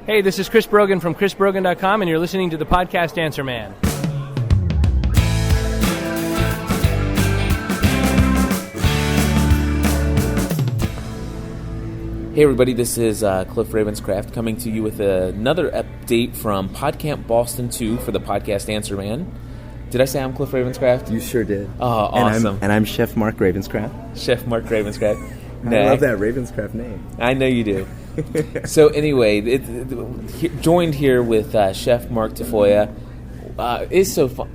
Hey, this is Chris Brogan from chrisbrogan.com, and you're listening to the podcast Answer Man. Hey everybody, this is Cliff Ravenscraft coming to you with another update from Podcamp Boston 2 for the podcast Answer Man. Did I say I'm Cliff Ravenscraft? You sure did. Oh, awesome. And I'm Chef Mark Ravenscraft. Chef Mark Ravenscraft. I love that Ravenscraft name. I know you do. So anyway, joined here with Chef Mark Tafoya. It's so fun.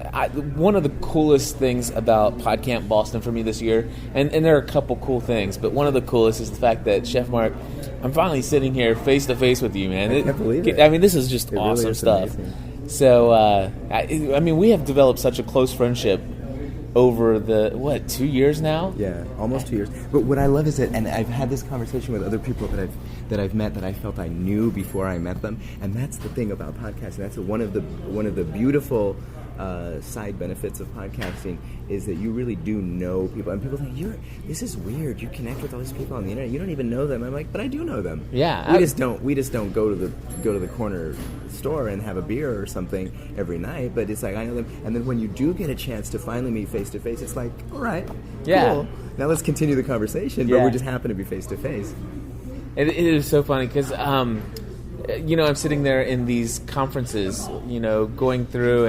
One of the coolest things about Podcamp Boston for me this year, and there are a couple cool things, but one of the coolest is the fact that, Chef Mark, I'm finally sitting here face to face with you, man. I can't believe it. I mean, this is just awesome really is stuff. amazing. So, I mean, we have developed such a close friendship over the 2 years now? Yeah, almost 2 years. But what I love is that, and I've had this conversation with other people that I've met that I felt I knew before I met them, and that's the thing about podcasting. That's one of the beautiful side benefits of podcasting is that you really do know people, and people think this is weird. You connect with all these people on the internet, you don't even know them. I'm like, but I do know them. Yeah, we just don't go to the corner store and have a beer or something every night. But it's like I know them, and then when you do get a chance to finally meet face to face, it's like, all right, yeah, cool. Now let's continue the conversation. But we just happen to be face to face. It is so funny because, I'm sitting there in these conferences, going through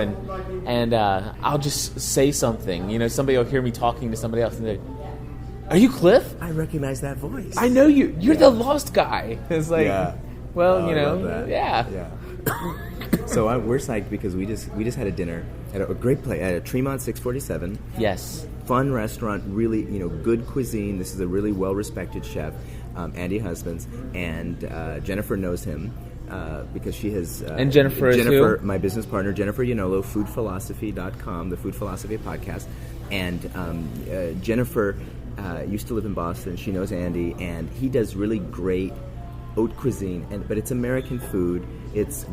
and I'll just say something. Somebody will hear me talking to somebody else and they're, "Are you Cliff? I recognize that voice. I know you. You're the lost guy." It's like, well, I love that. Yeah. So we're psyched because we just had a dinner at a great place at a Tremont 647. Yes. Fun restaurant, really, good cuisine. This is a really well-respected chef, Andy Husbands, and Jennifer knows him because she has... and Jennifer is who? My business partner, Jennifer Yanolo, foodphilosophy.com, the Food Philosophy podcast. And Jennifer used to live in Boston. She knows Andy, and he does really great haute cuisine, but it's American food. It's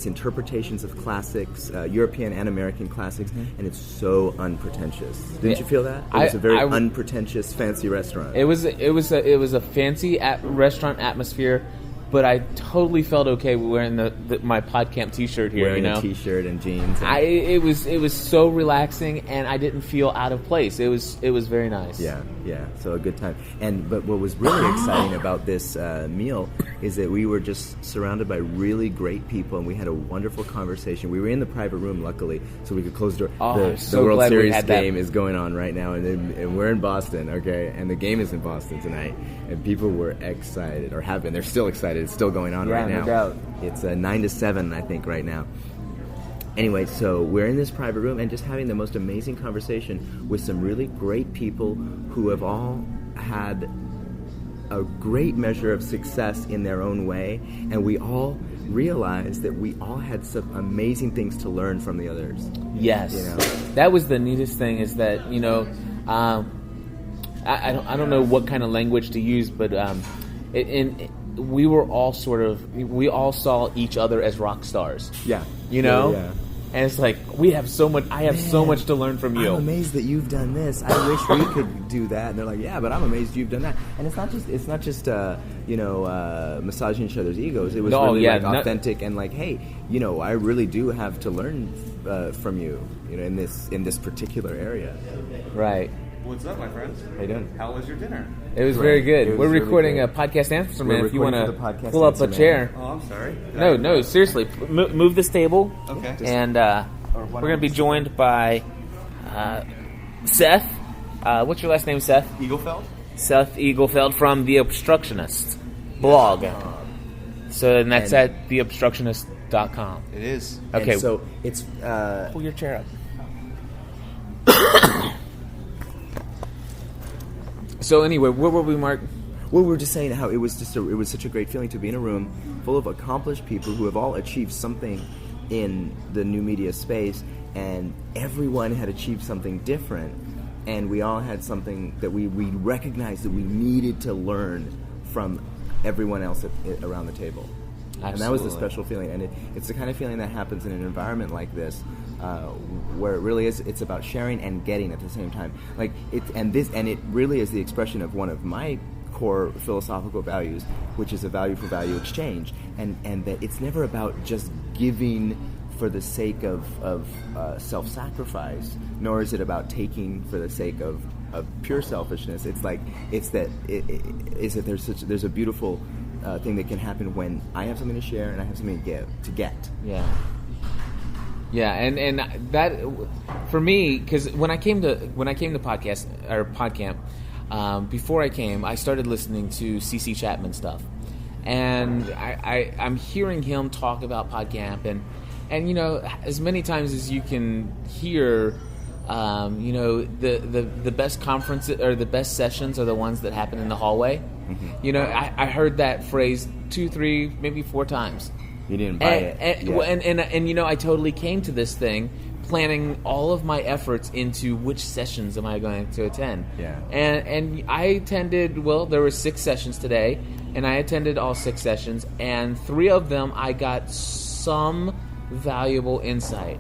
interpretations of classics, European and American classics, and it's so unpretentious. Didn't you feel that? It was a very unpretentious, fancy restaurant. It was a fancy restaurant atmosphere, but I totally felt okay wearing my Podcamp T-shirt here. Wearing a T-shirt and jeans. It was so relaxing, and I didn't feel out of place. It was very nice. Yeah. So a good time. But what was really exciting about this meal is that we were just surrounded by really great people, and we had a wonderful conversation. We were in the private room, luckily, so we could close the door. The World Series game is going on right now, and we're in Boston, okay? And the game is in Boston tonight, and people were excited, or have been. They're still excited. It's still going on right now. No doubt. It's 9-7, I think, right now. Anyway, so we're in this private room and just having the most amazing conversation with some really great people who have all had a great measure of success in their own way, and we all realized that we all had some amazing things to learn from the others. Yes. That was the neatest thing is that, I don't know what kind of language to use, but we were all we all saw each other as rock stars. Yeah. Yeah. And it's like, I have so much to learn from you. I'm amazed that you've done this. I wish we could do that. And they're like, yeah, but I'm amazed you've done that. And it's not just massaging each other's egos. It was authentic and like, hey, I really do have to learn from you, in this particular area. Right. What's up, my friends? How you doing? How was your dinner? It was very good. We're really recording great. a podcast Answer Man. If you want to pull Answer up a Man. chair. Oh, I'm sorry. No, seriously. Move this table. Okay. And we're going to be joined by Seth. What's your last name, Seth? Eaglefeld? Seth Eaglefeld from The Obstructionist blog. So that's at theobstructionist.com. It is. Okay. And so it's... pull your chair up. So anyway, where were we, Mark? Well, we were just saying how it was such a great feeling to be in a room full of accomplished people who have all achieved something in the new media space, and everyone had achieved something different, and we all had something that we recognized that we needed to learn from everyone else around the table. Absolutely. And that was the special feeling, and it's the kind of feeling that happens in an environment like this, where it really is. It's about sharing and getting at the same time. It really is the expression of one of my core philosophical values, which is a value for value exchange, and that it's never about just giving for the sake of self-sacrifice, nor is it about taking for the sake of pure selfishness. It's that there's a beautiful thing that can happen when I have something to share and I have something to get. Yeah, and that for me, because when I came to podcast or Podcamp, before I came, I started listening to CC Chapman stuff, and I'm hearing him talk about Podcamp, and as many times as you can hear, the best conferences or the best sessions are the ones that happen in the hallway. Mm-hmm. I heard that phrase 2, 3, maybe 4 times. You didn't buy it. And I totally came to this thing planning all of my efforts into which sessions am I going to attend. Yeah. And I attended, there were 6 sessions today, and I attended all 6 sessions, and 3 of them I got some valuable insight.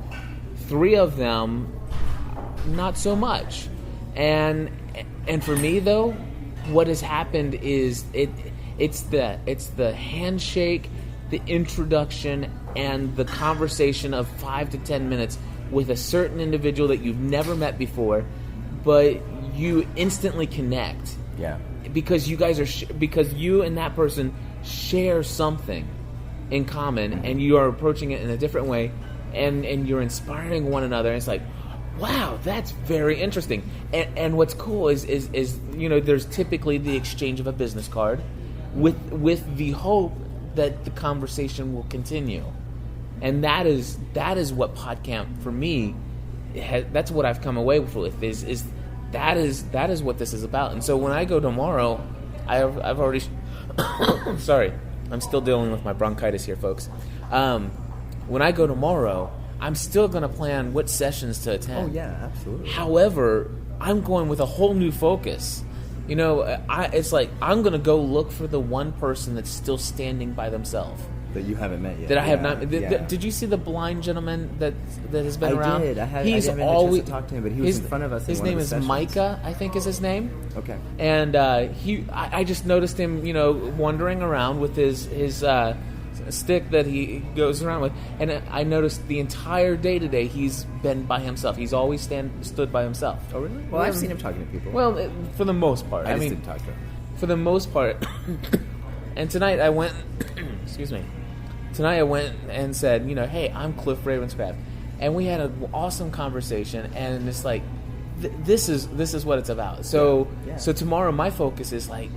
3 of them, not so much. And for me, though, what has happened is it's the handshake, the introduction, and the conversation of 5 to 10 minutes with a certain individual that you've never met before, but you instantly connect. Yeah. Because you guys are because you and that person share something in common, and you are approaching it in a different way, and you're inspiring one another. And it's like, wow, that's very interesting. And what's cool is there's typically the exchange of a business card with the hope that the conversation will continue, and that is what Podcamp for me. That's what I've come away with. Is that is what this is about. And so when I go tomorrow, I've already. Sorry, I'm still dealing with my bronchitis here, folks. When I go tomorrow, I'm still going to plan what sessions to attend. Oh yeah, absolutely. However, I'm going with a whole new focus. It's like I'm going to go look for the one person that's still standing by themselves. That you haven't met yet. That I have not. Did you see the blind gentleman that has been around? I did. I haven't always talked to him, but he was in front of us. His name is Micah, I think is his name. Okay. And I just noticed him, wandering around with his stick that he goes around with, and I noticed the entire day today he's been by himself. He's always stood by himself. Oh really? Well, I've seen him talking to people. Well, for the most part. I didn't talk to him. For the most part. And tonight I went. Excuse me. Tonight I went and said, hey, I'm Cliff Ravenscraft, and we had an awesome conversation, and it's like, this is what it's about. So So tomorrow my focus is like,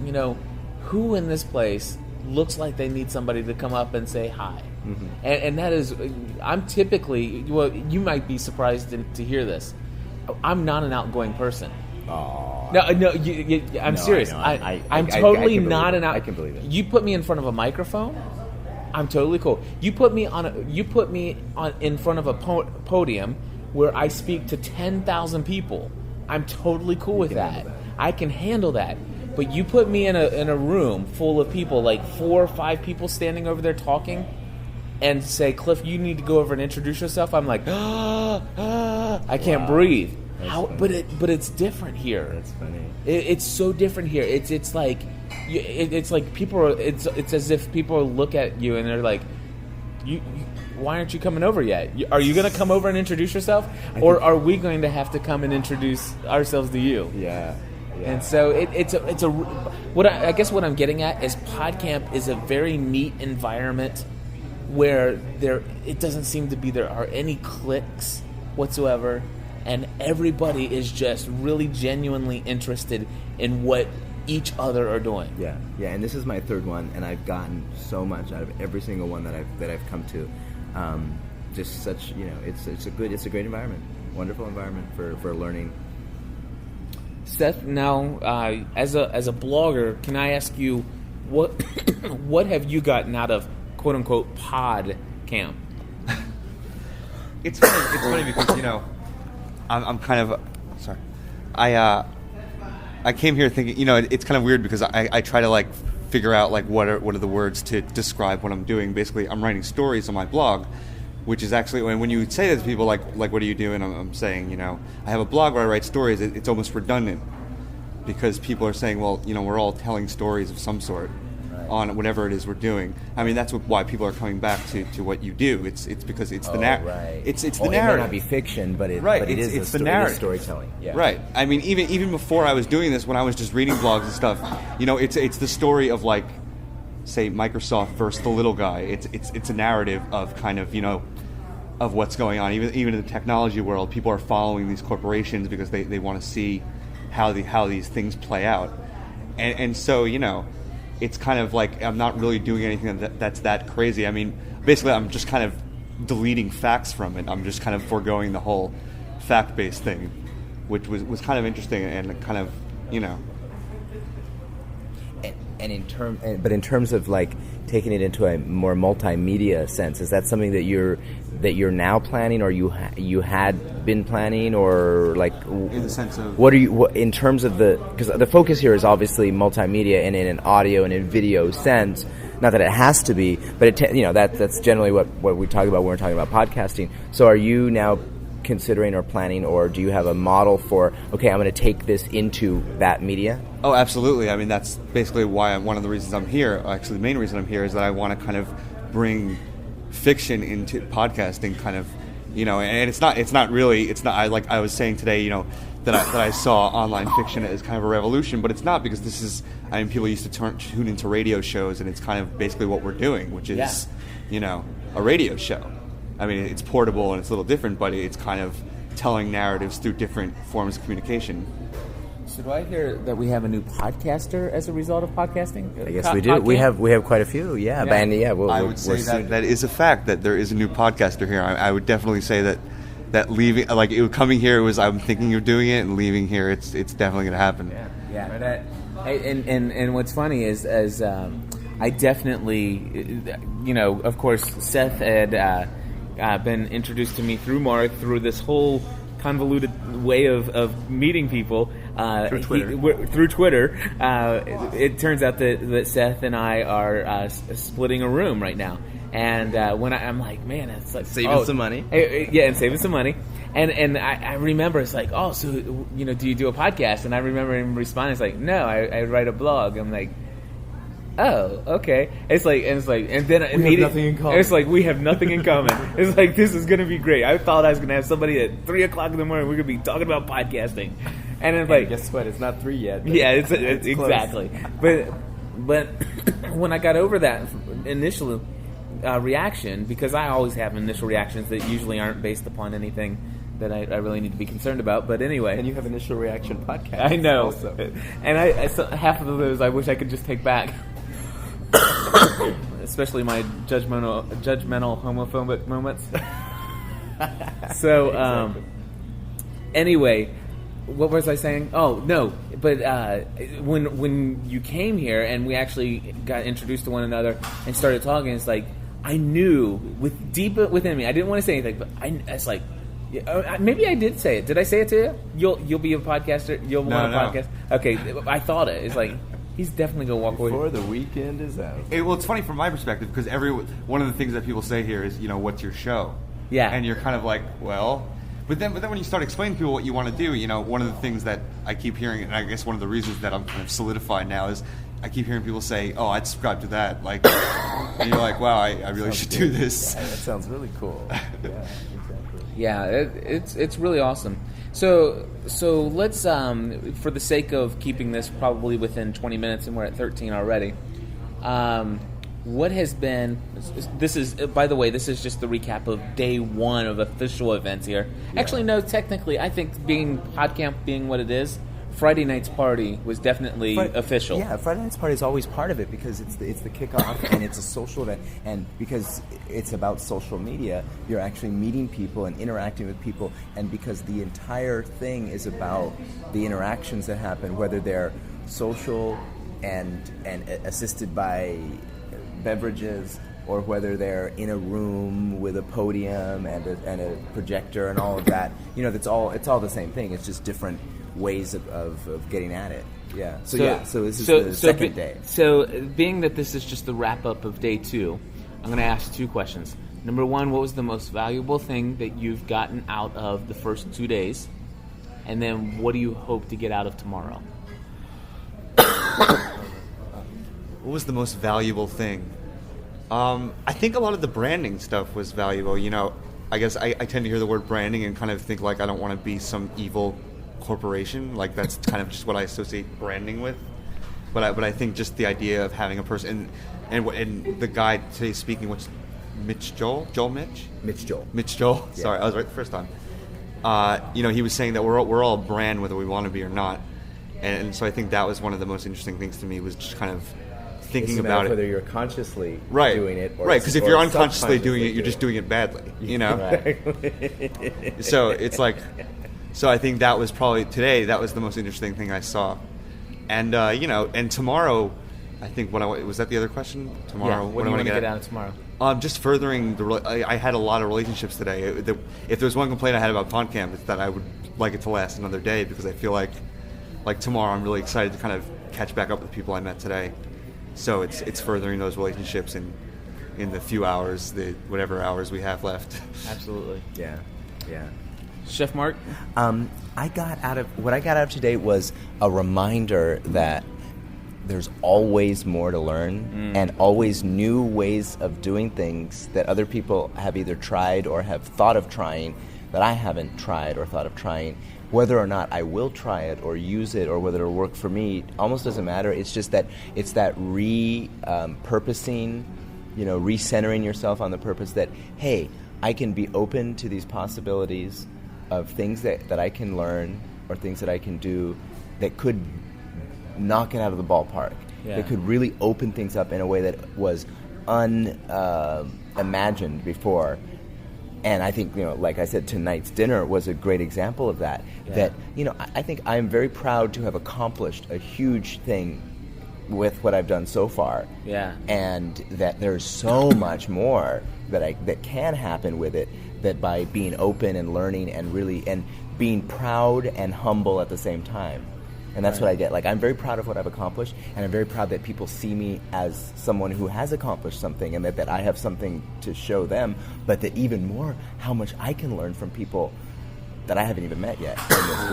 who in this place looks like they need somebody to come up and say hi. Mm-hmm. And that is, I'm typically, you might be surprised to hear this, I'm not an outgoing person. Oh. No, I'm serious. I'm totally not an outgoing. I can believe it. You put me in front of a microphone, I'm totally cool. You put me in front of a podium where I speak to 10,000 people, I'm totally cool with that. I can handle that. But you put me in a room full of people, like 4 or 5 people standing over there talking, and say, Cliff, you need to go over and introduce yourself. I'm like, I can't breathe. But it's different here. That's funny. It's so different here. It's like people are. It's as if people look at you and they're like, why aren't you coming over yet? Are you going to come over and introduce yourself, or are we going to have to come and introduce ourselves to you? Yeah. Yeah. And so I guess what I'm getting at is Podcamp is a very neat environment where it doesn't seem to be there are any cliques whatsoever, and everybody is just really genuinely interested in what each other are doing. Yeah, and this is my 3rd one, and I've gotten so much out of every single one that I've come to. Just such, it's a great environment, wonderful environment for learning. Seth, now as a blogger, can I ask you what have you gotten out of quote unquote Podcamp? It's funny because I'm kind of sorry. I came here thinking it's kind of weird because I try to figure out what are the words to describe what I'm doing. Basically, I'm writing stories on my blog, which is actually when you say that to people what are you doing? I'm saying I have a blog where I write stories. It's almost redundant because people are saying, well, we're all telling stories of some sort on whatever it is we're doing. I mean, that's why people are coming back to what you do. It's because it's the narrative. It's the narrative. It may not be fiction, but it is it's the narrative. Storytelling. Yeah. Right. I mean, even before I was doing this, when I was just reading blogs and stuff, it's the story of, like, say, Microsoft versus the little guy. It's a narrative of kind of of what's going on. Even in the technology world, people are following these corporations because they want to see how these things play out, and so it's kind of like I'm not really doing anything that's that crazy. I mean, basically, I'm just kind of deleting facts from it. I'm just kind of foregoing the whole fact-based thing, which was kind of interesting and kind of But in terms of, like, taking it into a more multimedia sense, is that something that you're now planning, or you had been planning, or, like, in the sense of what in terms of because the focus here is obviously multimedia and in an audio and in video sense. Not that it has to be, but that's generally what we talk about when we're talking about podcasting. So are you now considering or planning, or do you have a model for, okay, I'm going to take this into that media? Oh, absolutely. I mean, that's basically why one of the reasons I'm here. Actually, the main reason I'm here is that I want to kind of bring fiction into podcasting, kind of, and it's not really. I was saying today, that I saw online fiction as kind of a revolution, but it's not, because this is. I mean, people used to tune into radio shows, and it's kind of basically what we're doing, which is, a radio show. I mean, it's portable and it's a little different, but it's kind of telling narratives through different forms of communication. So do I hear that we have a new podcaster as a result of podcasting? I guess we do. We have quite a few. Yeah. I would say that is a fact, that there is a new podcaster here. I would definitely say that leaving, like, coming here was, I'm thinking of doing it, and leaving here, it's definitely going to happen. Yeah. And what's funny is I definitely, of course, Seth had been introduced to me through Mark, through this whole convoluted way of meeting people through Twitter. Through Twitter, it turns out that Seth and I are splitting a room right now, and when I'm like, man, it's like saving some money. And saving some money, and I remember it's like, oh, so do you do a podcast? And I remember him responding, it's like, no, I write a blog. I'm like, oh, okay. It's like, and then we have nothing in common. It's like, we have nothing in common. It's like, this is gonna be great. I thought I was gonna have somebody at 3:00 in the morning. We're gonna be talking about podcasting, and it's like, guess what? It's not 3 yet. Yeah, it's exactly. But when I got over that initial reaction, because I always have initial reactions that usually aren't based upon anything that I really need to be concerned about. But anyway, and you have initial reaction podcast. I know, also. And I half of those I wish I could just take back. Especially my judgmental homophobic moments. So, Exactly. Anyway, what was I saying? Oh no! But when you came here and we actually got introduced to one another and started talking, it's like I knew deep within me. I didn't want to say anything, but it's like, maybe I did say it. Did I say it to you? You'll be a podcaster. You'll want a podcast. Okay, I thought it. It's like, he's definitely going to walk away. Before the weekend is out. Well, it's funny from my perspective, because one of the things that people say here is, what's your show? Yeah. And you're kind of like, well, but then when you start explaining to people what you want to do, one of the things that I keep hearing, and I guess one of the reasons that I'm kind of solidified now, is I keep hearing people say, oh, I'd subscribe to that. Like, and you're like, wow, I really should do this. Yeah, that sounds really cool. Yeah, exactly. Yeah, it's really awesome. So let's, for the sake of keeping this probably within 20 minutes, and we're at 13 already, what has been, this is, by the way, this is just the recap of day one of official events here. Yeah. Actually, no, technically, I think Podcamp being what it is, Friday night's party was definitely official. Yeah, Friday night's party is always part of it, because it's the kickoff and it's a social event, and because it's about social media, you're actually meeting people and interacting with people, and because the entire thing is about the interactions that happen, whether they're social and assisted by beverages, or whether they're in a room with a podium and a projector and all of that. It's all the same thing. It's just different ways of getting at it. Yeah. So this is the second day. So being that this is just the wrap up of day two, I'm going to ask two questions. Number one, what was the most valuable thing that you've gotten out of the first 2 days? And then what do you hope to get out of tomorrow? What was the most valuable thing? I think a lot of the branding stuff was valuable. You know, I guess I tend to hear the word branding and kind of think like I don't want to be some evil corporation. Like that's kind of just what I associate branding with. But I think just the idea of having a person and the guy today speaking, what's Mitch Joel? Mitch Joel. Yeah. Sorry, I was right the first time. You know, he was saying that we're all a brand whether we want to be or not. And so I think that was one of the most interesting things to me was just kind of thinking about it. Whether you're consciously doing it or because if you're unconsciously doing it, you're just doing it badly, you know? So it's like, so I think that was probably, today, that was the most interesting thing I saw. And, you know, and tomorrow, I think was that the other question? Tomorrow? Yeah, what do you want to get out of tomorrow? Just furthering I had a lot of relationships today. If there was one complaint I had about Podcamp, it's that I would like it to last another day because I feel like tomorrow I'm really excited to kind of catch back up with the people I met today. So it's furthering those relationships in the few hours, whatever hours we have left. Absolutely. Yeah. Chef Mark? What I got out of today was a reminder that there's always more to learn and always new ways of doing things that other people have either tried or have thought of trying that I haven't tried or thought of trying. Whether or not I will try it or use it or whether it'll work for me almost doesn't matter. It's just that it's that repurposing, recentering yourself on the purpose that, hey, I can be open to these possibilities of things that I can learn or things that I can do that could knock it out of the ballpark. Yeah. That could really open things up in a way that was unimagined before. And I think, like I said, tonight's dinner was a great example of that. Yeah. That, I think I am very proud to have accomplished a huge thing with what I've done so far. Yeah. And that there's so much more that can happen with it, that by being open and learning and really and being proud and humble at the same time. And that's what I get. Like, I'm very proud of what I've accomplished, and I'm very proud that people see me as someone who has accomplished something, and that I have something to show them, but that even more, how much I can learn from people that I haven't even met yet.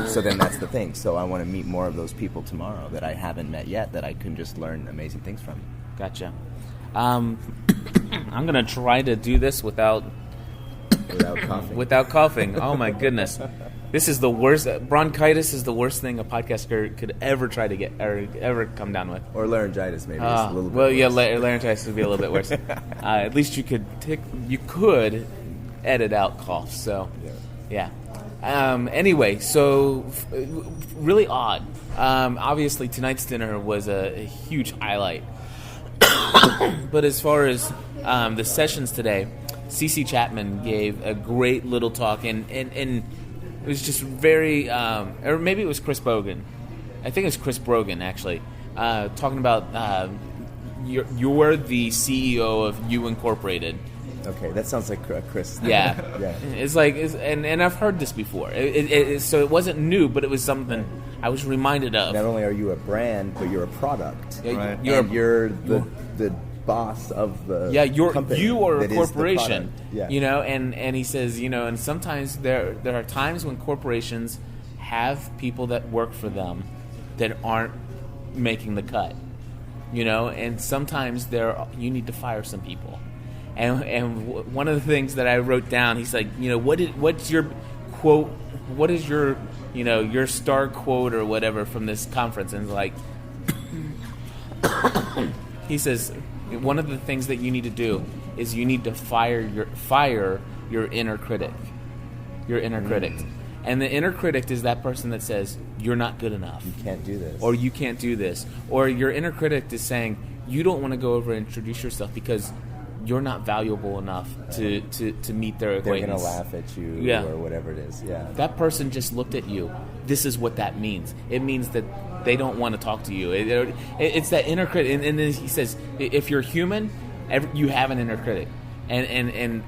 So then that's the thing. So I want to meet more of those people tomorrow that I haven't met yet, that I can just learn amazing things from. Gotcha. I'm going to try to do this without coughing. Without coughing. Oh, my goodness. This is the worst. Bronchitis is the worst thing a podcaster could ever try to get or ever come down with. Or laryngitis, maybe. It's a little bit well, worse. yeah, laryngitis would be a little bit worse. At least you could edit out coughs. So, yeah. Anyway, so really odd. Obviously, tonight's dinner was a huge highlight. But as far as the sessions today, CC Chapman gave a great little talk, and it was just very, or maybe it was Chris Brogan. I think it was Chris Brogan, actually, talking about you're the CEO of You Incorporated. Okay, that sounds like Chris. Yeah. Yeah. It's like, and I've heard this before. So it wasn't new, but it was something I was reminded of. Not only are you a brand, but you're a product. Yeah, right? you're the boss of the company. You are a that corporation. Is the product. And he says, and sometimes there are times when corporations have people that work for them that aren't making the cut. And sometimes you need to fire some people. And one of the things that I wrote down, he's like, what's your quote? What is your your star quote or whatever from this conference? And like, he says, one of the things that you need to do is you need to fire your inner critic. Your inner critic. And the inner critic is that person that says, you're not good enough. You can't do this. Or you can't do this. Or your inner critic is saying, you don't want to go over and introduce yourself because you're not valuable enough to meet their acquaintance. They're going to laugh at you or whatever it is. Yeah. That person just looked at you. This is what that means. It means that they don't want to talk to you. It's that inner critic. And then he says, if you're human, you have an inner critic. And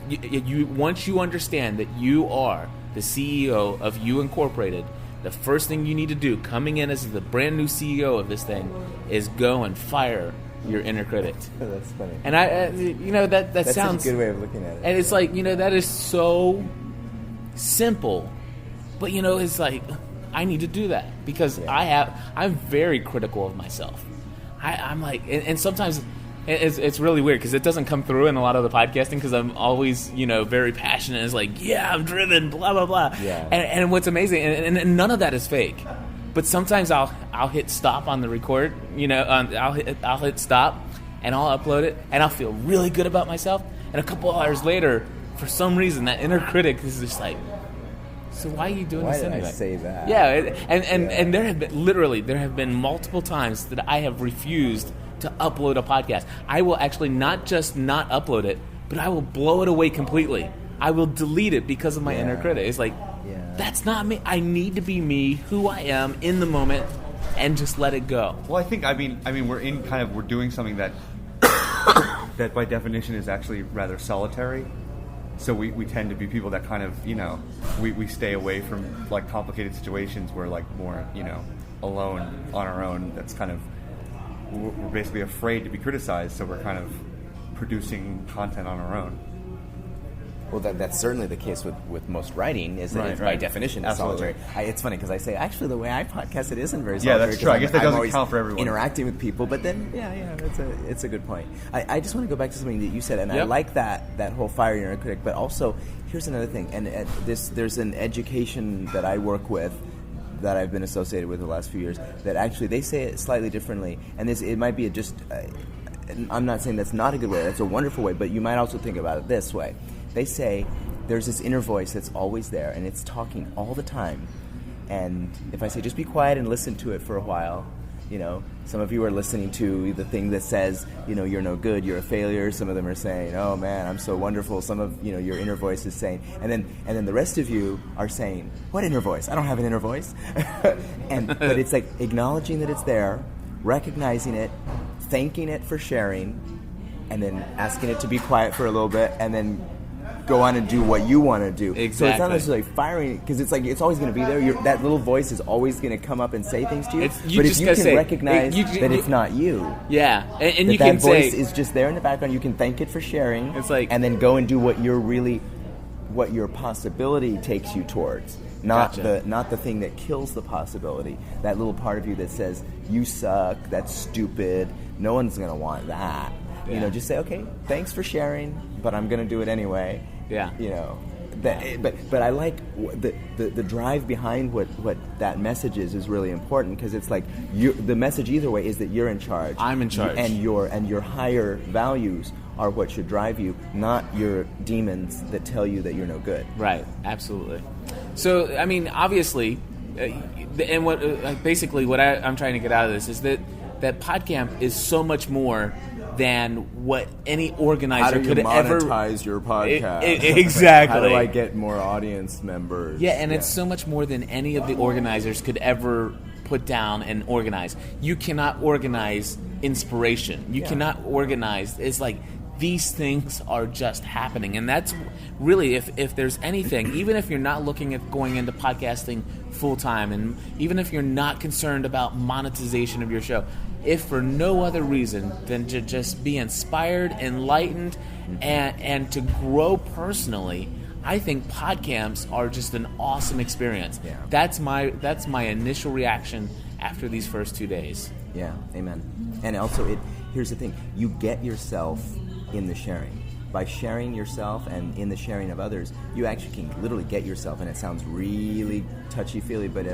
you once you understand that you are the CEO of You Incorporated, the first thing you need to do, coming in as the brand new CEO of this thing, is go and fire your inner critic. That's funny. And that That's sounds a good way of looking at it. And it's like, that is so simple, but it's like, I need to do that because I'm very critical of myself. I'm like, and sometimes it's really weird because it doesn't come through in a lot of the podcasting because I'm always, very passionate. It's like, yeah, I'm driven, blah, blah, blah. Yeah. And what's amazing, and none of that is fake. But sometimes I'll hit stop on the record, I'll hit stop and I'll upload it and I'll feel really good about myself. And a couple hours later, for some reason, that inner critic is just like, so why are you doing this anyway? Why did I say that? Yeah, and there have been multiple times that I have refused to upload a podcast. I will actually not just not upload it, but I will blow it away completely. I will delete it because of my inner critic. It's like, that's not me. I need to be me, who I am in the moment, and just let it go. Well, I mean, we're doing something that that by definition is actually rather solitary. So we tend to be people that kind of, we stay away from like complicated situations where like more, alone on our own. That's kind of, we're basically afraid to be criticized. So we're kind of producing content on our own. Well, that's certainly the case with most writing, is that it's by definition it's solitary. It's funny because I say, actually, the way I podcast, it isn't very solitary. Yeah, that's true. I guess that doesn't count for everyone. Interacting with people, but then, it's a good point. I just want to go back to something that you said, and I like that whole fire your inner critic, but also, here's another thing, and there's an education that I work with that I've been associated with the last few years, that actually they say it slightly differently, and it might be I'm not saying that's not a good way, that's a wonderful way, but you might also think about it this way. They say there's this inner voice that's always there, and it's talking all the time. And if I say just be quiet and listen to it for a while, some of you are listening to the thing that says, you're no good, you're a failure. Some of them are saying, oh man, I'm so wonderful. Some of your inner voice is saying, and then the rest of you are saying, what inner voice? I don't have an inner voice. But it's like acknowledging that it's there, recognizing it, thanking it for sharing, and then asking it to be quiet for a little bit, and then go on and do what you want to do. Exactly. So it's not necessarily firing, because it's like it's always going to be there. That little voice is always going to come up and say things to you. But if you can recognize that it's not you, and you that can voice say, is just there in the background. You can thank it for sharing. It's like, and then go and do what your possibility takes you towards. Not the thing that kills the possibility. That little part of you that says you suck. That's stupid. No one's going to want that. Yeah. Just say, okay, thanks for sharing, but I'm going to do it anyway. Yeah. But I like the drive behind what that message is really important, because it's like the message either way is that you're in charge. I'm in charge. And your higher values are what should drive you, not your demons that tell you that you're no good. Right, absolutely. So, I mean, obviously, and basically what I'm trying to get out of this is that Podcamp is so much more than what any organizer could ever... How do you monetize your podcast? Exactly. How do I get more audience members? Yeah, and it's so much more than any of the organizers could ever put down and organize. You cannot organize inspiration. You cannot organize... It's like these things are just happening. And that's really, if there's anything, even if you're not looking at going into podcasting full-time, and even if you're not concerned about monetization of your show, if for no other reason than to just be inspired, enlightened, and to grow personally, I think podcamps are just an awesome experience. Yeah. That's my initial reaction after these first 2 days. Yeah, amen. And also, here's the thing: you get yourself in the sharing. By sharing yourself and in the sharing of others, you actually can literally get yourself, and it sounds really touchy-feely, but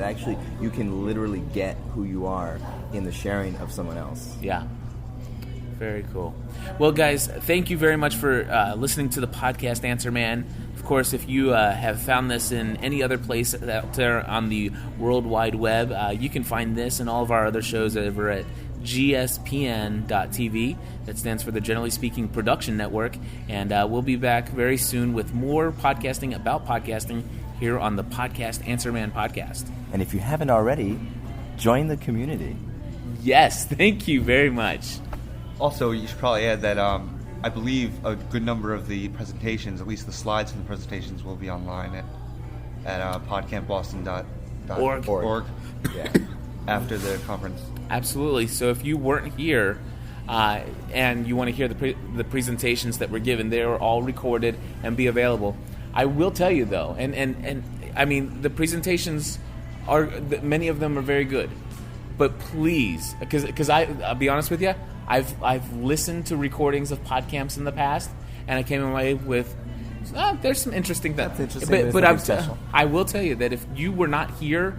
you can literally get who you are in the sharing of someone else. Yeah. Very cool. Well, guys, thank you very much for listening to the podcast Answer Man. Of course, if you have found this in any other place out there on the World Wide Web, you can find this and all of our other shows over at gspn.tv. That stands for the Generally Speaking Production Network. And we'll be back very soon with more podcasting about podcasting here on the Podcast Answer Man podcast. And if you haven't already, join the community. Yes, thank you very much. Also, you should probably add that I believe a good number of the presentations, at least the slides from the presentations, will be online at podcampboston.org. Yeah. After the conference. Absolutely. So if you weren't here and you want to hear the presentations that were given, they are all recorded and be available. I will tell you, though, and I mean, the presentations many of them are very good. But please, because I'll be honest with you, I've listened to recordings of Podcamps in the past, and I came away with there's some interesting things. That's interesting, but it's nothing special. I will tell you that if you were not here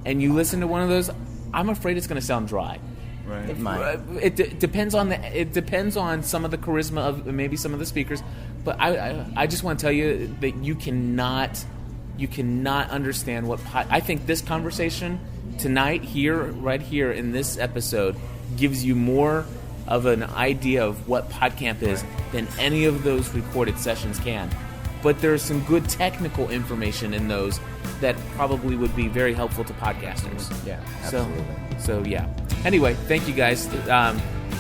and you listen to one of those, I'm afraid it's going to sound dry. Right. It might. It depends on some of the charisma of maybe some of the speakers, but I just want to tell you that you cannot understand what I think this conversation tonight right here in this episode gives you more of an idea of what Podcamp is than any of those recorded sessions can. But there's some good technical information in those that probably would be very helpful to podcasters. Yeah, absolutely. So yeah. Anyway, thank you guys.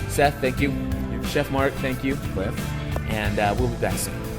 Seth, thank you. Chef Mark, thank you. Cliff. And we'll be back soon.